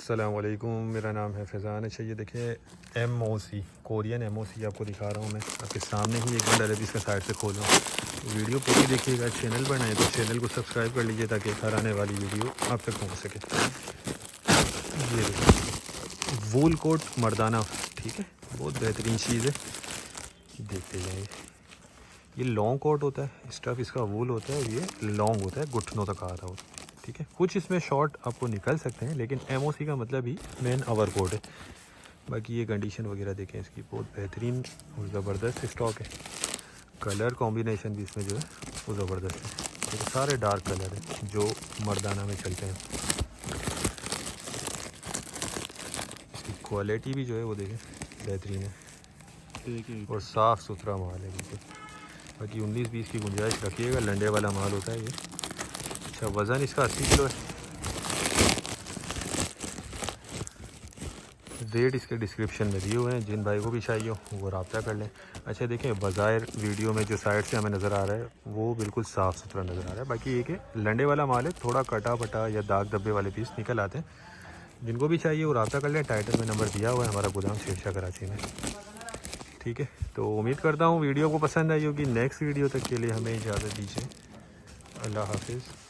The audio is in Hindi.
अस्सलामुअलैकुम, मेरा नाम है फैज़ान। अच्छा ये देखिए MOC कोरियन MOC आपको दिखा रहा हूँ मैं आपके सामने ही। एक मिनट अभी इसका साइड से खोल रहा हूँ। वीडियो पूरी देखिएगा, चैनल बनाए तो चैनल को सब्सक्राइब कर लीजिए ताकि हर आने वाली वीडियो आप तक पहुँच सके। ये देखिए वूल कोट मर्दाना, ठीक है, बहुत बेहतरीन चीज़ है, देखते जाइए। ये लॉन्ग कोट होता है, स्टफ़ इसका वूल होता है, ये लॉन्ग होता है, घुटनों तक आ रहा होता है, ठीक है। कुछ इसमें शॉर्ट आपको निकल सकते हैं लेकिन MOC का मतलब ही मेन ओवर कोट है। बाकी ये कंडीशन वगैरह देखें इसकी, बहुत बेहतरीन और ज़बरदस्त स्टॉक है। कलर कॉम्बिनेशन भी इसमें जो है वो ज़बरदस्त है। ये सारे डार्क कलर हैं जो मर्दाना में चलते हैं। इसकी क्वालिटी भी जो है वो देखें बेहतरीन है और साफ़ सुथरा माल है बिल्कुल। बाकी 19-20 की गुंजाइश रखिएगा, लंडे वाला माल होता है ये। अच्छा वज़न इसका 80 किलो है। रेट इसके डिस्क्रिप्शन में दिए हुए हैं, जिन भाई को भी चाहिए हो वो रब्ता कर लें। अच्छा देखें बज़ाहिर वीडियो में जो साइड से हमें नज़र आ रहा है वो बिल्कुल साफ़ सुथरा नज़र आ रहा है। बाकी ये कि लंडे वाला माल है, थोड़ा कटा पटा या दाग धब्बे वाले पीस निकल आते हैं। जिनको भी चाहिए वो रब्ता कर लें। टाइटल में नंबर दिया हुआ है हमारा, गोदाम शेरशाह कराची में, ठीक है। तो उम्मीद करता हूँ वीडियो को पसंद आई होगी। नेक्स्ट वीडियो तक के लिए हमें इजाज़त दीजिए। अल्लाह हाफिज़।